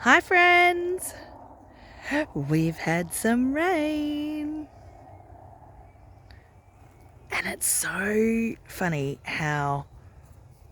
Hi friends! We've had some rain. And it's so funny how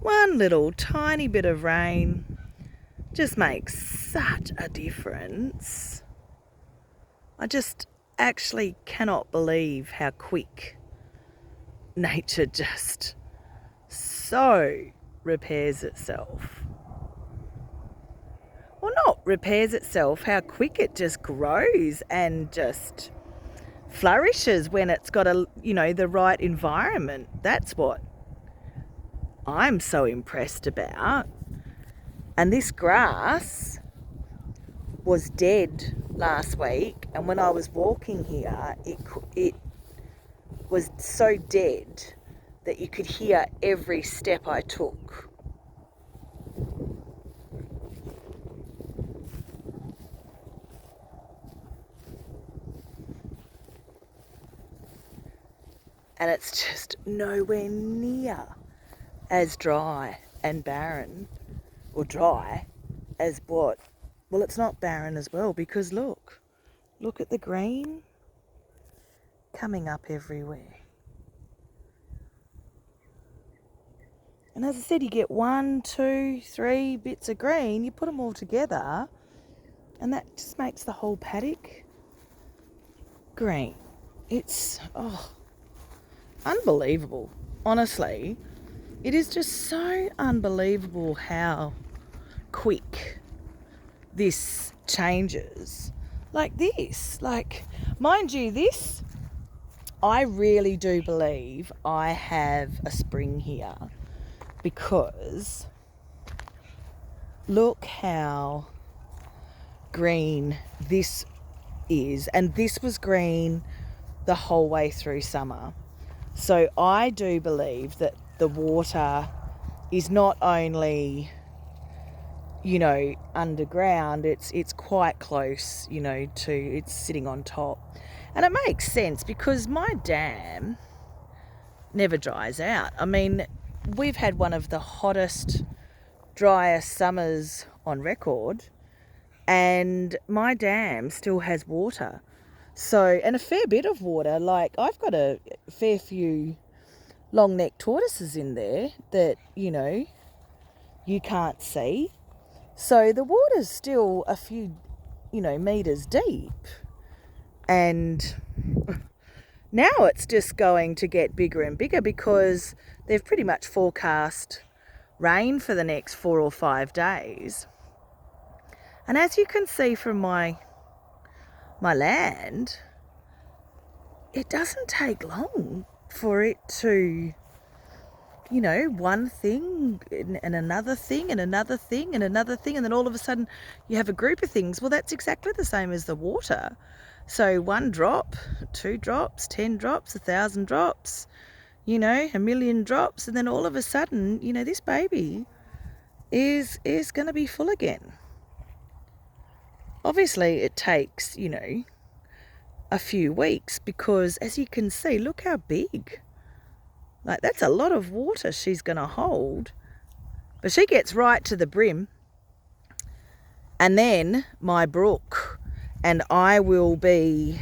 one little tiny bit of rain just makes such a difference. I just actually cannot believe how quick nature just so repairs itself. Well, not repairs itself, how quick it just grows and just flourishes when it's got the right environment. That's what I'm so impressed about. And this grass was dead last week, and when I was walking here, it was so dead that you could hear every step I took. And it's just nowhere near as dry and barren, or dry, as what? Well, it's not barren as well, because look at the green coming up everywhere. And as I said, you get 1, 2, 3 bits of green, you put them all together, and that just makes the whole paddock green. It's unbelievable. Honestly, it is just so unbelievable how quick this changes. Like this, mind you, this, I really do believe I have a spring here, because look how green this is, and this was green the whole way through summer. So I do believe that the water is not only, underground, it's quite close, to, it's sitting on top. And it makes sense because my dam never dries out. I mean, we've had one of the hottest, driest summers on record, and my dam still has water. So, and a fair bit of water. Like, I've got a fair few long-necked tortoises in there that, you can't see. So the water's still a few, metres deep. And now it's just going to get bigger and bigger, because they've pretty much forecast rain for the next 4 or 5 days. And as you can see from my land, it doesn't take long for it to, one thing and another thing and another thing and another thing, and then all of a sudden you have a group of things. Well, that's exactly the same as the water. So 1 drop, 2 drops, 10 drops, 1,000 drops, 1,000,000 drops, and then all of a sudden, this baby is going to be full again. Obviously, it takes, a few weeks, because as you can see, look how big. Like, that's a lot of water she's going to hold. But she gets right to the brim. And then my brook, and I will be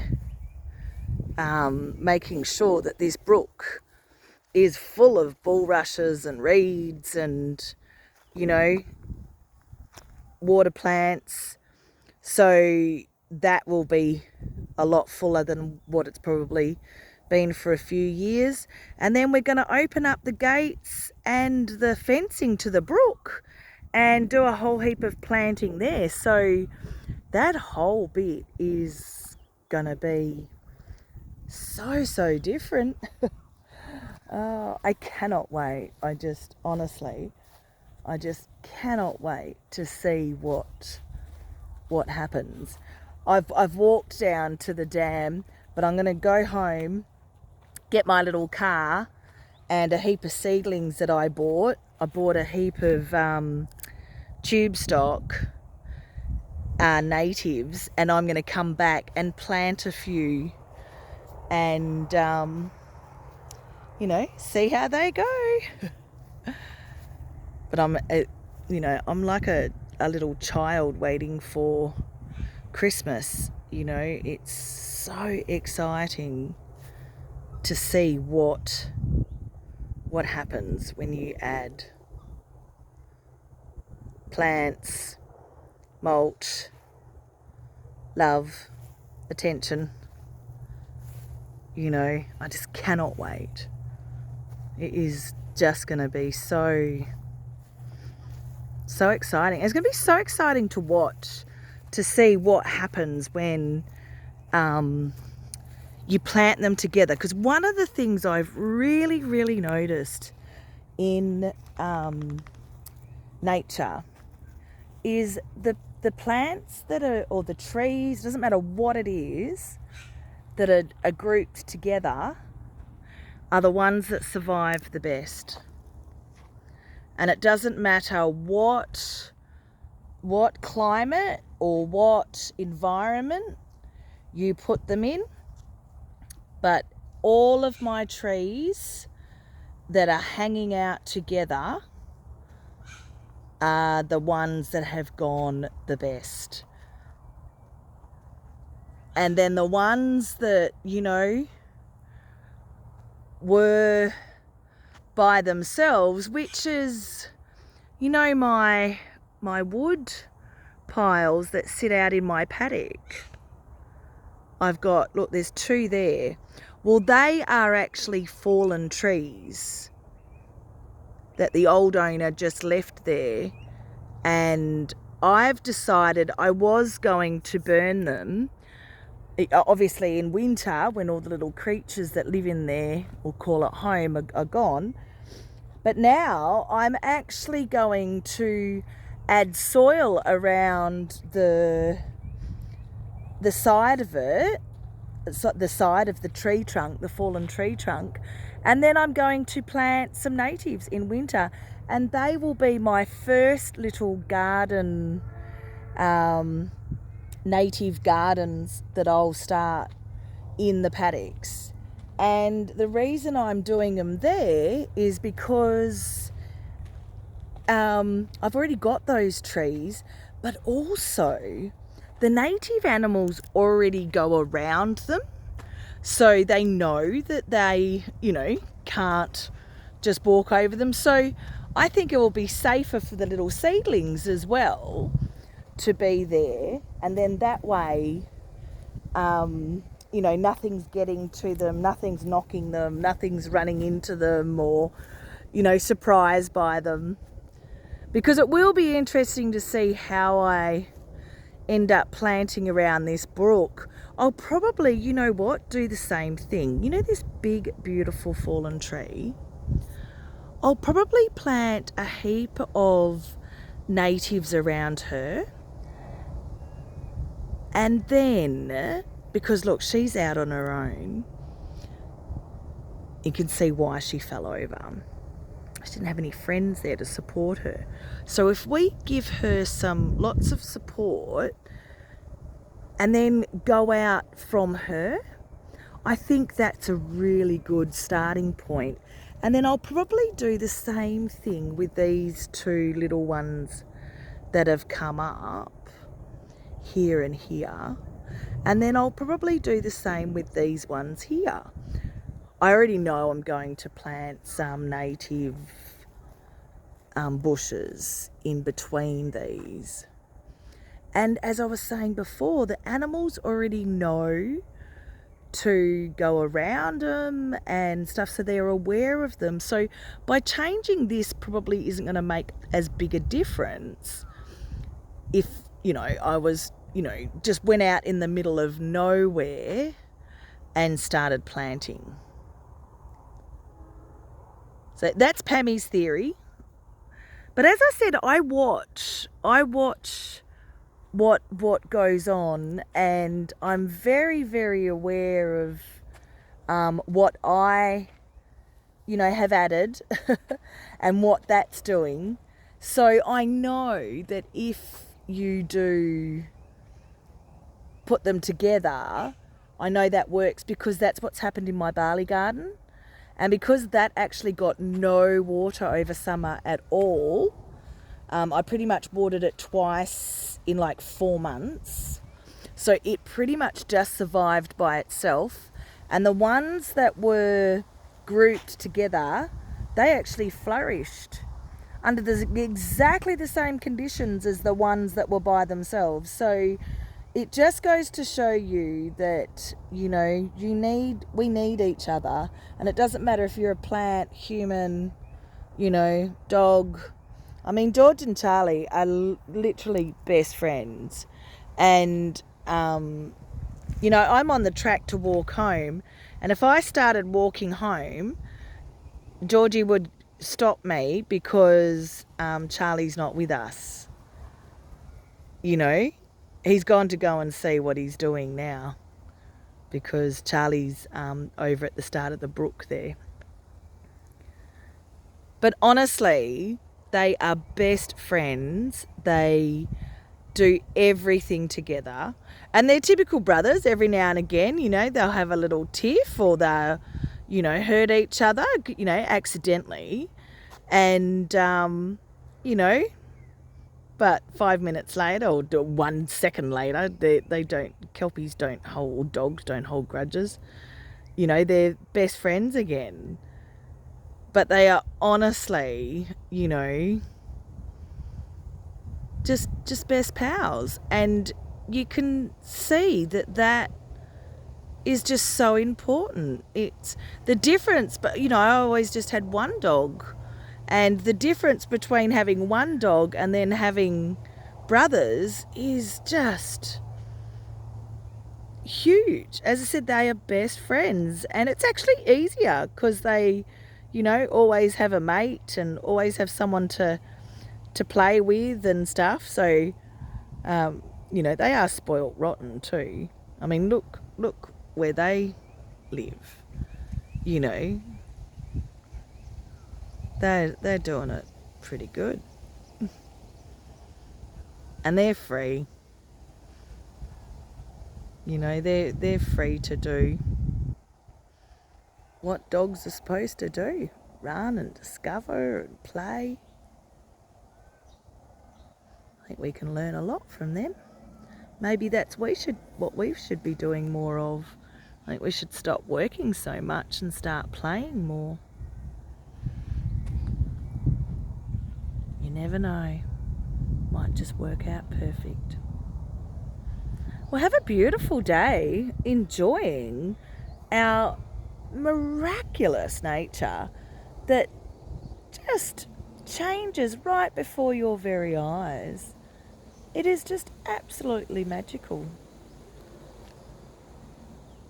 making sure that this brook is full of bulrushes and reeds and, water plants. So that will be a lot fuller than what it's probably been for a few years. And then we're going to open up the gates and the fencing to the brook and do a whole heap of planting there. So that whole bit is going to be so different. I cannot wait. I just cannot wait to see what happens. I've walked down to the dam, but I'm going to go home, get my little car and a heap of seedlings that I bought. I bought a heap of tube stock natives, and I'm going to come back and plant a few and, see how they go. But I'm like a a little child waiting for Christmas. You know, it's so exciting to see what happens when you add plants, mulch, love, attention. You know, I just cannot wait. It is just going to be so exciting. It's going to be so exciting to watch, to see what happens when you plant them together. Because one of the things I've really noticed in nature is the plants that are, or the trees, doesn't matter what it is, that are grouped together are the ones that survive the best. And it doesn't matter what climate or what environment you put them in, but all of my trees that are hanging out together are the ones that have gone the best. And then the ones that, you know, were by themselves, which is, you know, my wood piles that sit out in my paddock. I've got, look, there's 2 there. Well, they are actually fallen trees that the old owner just left there. And I've decided I was going to burn them. Obviously in winter, when all the little creatures that live in there, or call it home, are gone. But now I'm actually going to add soil around the side of it, the side of the tree trunk, the fallen tree trunk, and then I'm going to plant some natives in winter, and they will be my first little garden, native gardens that I'll start in the paddocks. And the reason I'm doing them there is because I've already got those trees, but also the native animals already go around them, so they know that they, you know, can't just walk over them. So I think it will be safer for the little seedlings as well to be there, and then that way, you know, nothing's getting to them, nothing's knocking them, nothing's running into them, or, you know, surprised by them. Because it will be interesting to see how I end up planting around this brook. I'll probably, you know what, do the same thing. You know this big, beautiful fallen tree? I'll probably plant a heap of natives around her. And then, because look, she's out on her own, you can see why she fell over. She didn't have any friends there to support her. So if we give her lots of support and then go out from her, I think that's a really good starting point. And then I'll probably do the same thing with these 2 little ones that have come up here and here. And then I'll probably do the same with these ones here. I already know I'm going to plant some native bushes in between these. And as I was saying before, the animals already know to go around them and stuff, so they're aware of them. So by changing this probably isn't going to make as big a difference if, you know, I was, you know, just went out in the middle of nowhere and started planting. So that's Pammy's theory. But as I said, I watch what goes on, and I'm very aware of what I, you know, have added and what that's doing. So I know that if you do put them together, I know that works, because that's what's happened in my barley garden. And because that actually got no water over summer at all, I pretty much watered it twice in like 4 months. So it pretty much just survived by itself. And the ones that were grouped together, they actually flourished under exactly the same conditions as the ones that were by themselves. So it just goes to show you that, we need each other. And it doesn't matter if you're a plant, human, dog. I mean, George and Charlie are literally best friends. And, I'm on the track to walk home. And if I started walking home, Georgie would stop me because Charlie's not with us. He's gone to go and see what he's doing now because Charlie's over at the start of the brook there. But honestly, they are best friends. They do everything together. And they're typical brothers. Every now and again, they'll have a little tiff or they'll, hurt each other, accidentally. And, but 5 minutes later or 1 second later, Kelpies don't hold, dogs don't hold grudges. They're best friends again. But they are honestly, just best pals. And you can see that is just so important. It's the difference, but I always just had one dog. And the difference between having one dog and then having brothers is just huge. As I said, they are best friends. And it's actually easier because they, always have a mate and always have someone to play with and stuff. So, they are spoilt rotten too. I mean, look where they live. They're doing it pretty good. And they're free. They're free to do what dogs are supposed to do. Run and discover and play. I think we can learn a lot from them. Maybe that's what we should be doing more of. I think we should stop working so much and start playing more. You never know. Might just work out perfect. Well, have a beautiful day enjoying our miraculous nature that just changes right before your very eyes. It is just absolutely magical.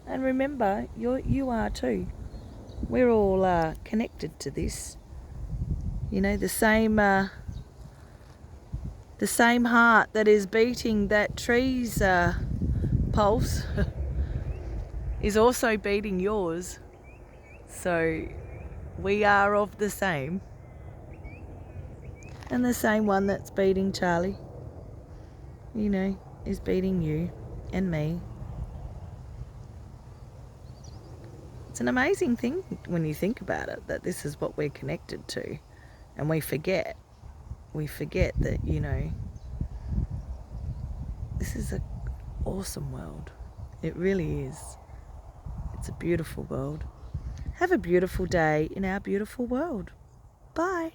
And remember, you are too. We're all connected to this. The same heart that is beating that tree's pulse is also beating yours. So we are of the same. And the same one that's beating Charlie, is beating you and me. It's an amazing thing when you think about it, that this is what we're connected to. And we forget that, this is an awesome world. It really is. It's a beautiful world. Have a beautiful day in our beautiful world. Bye.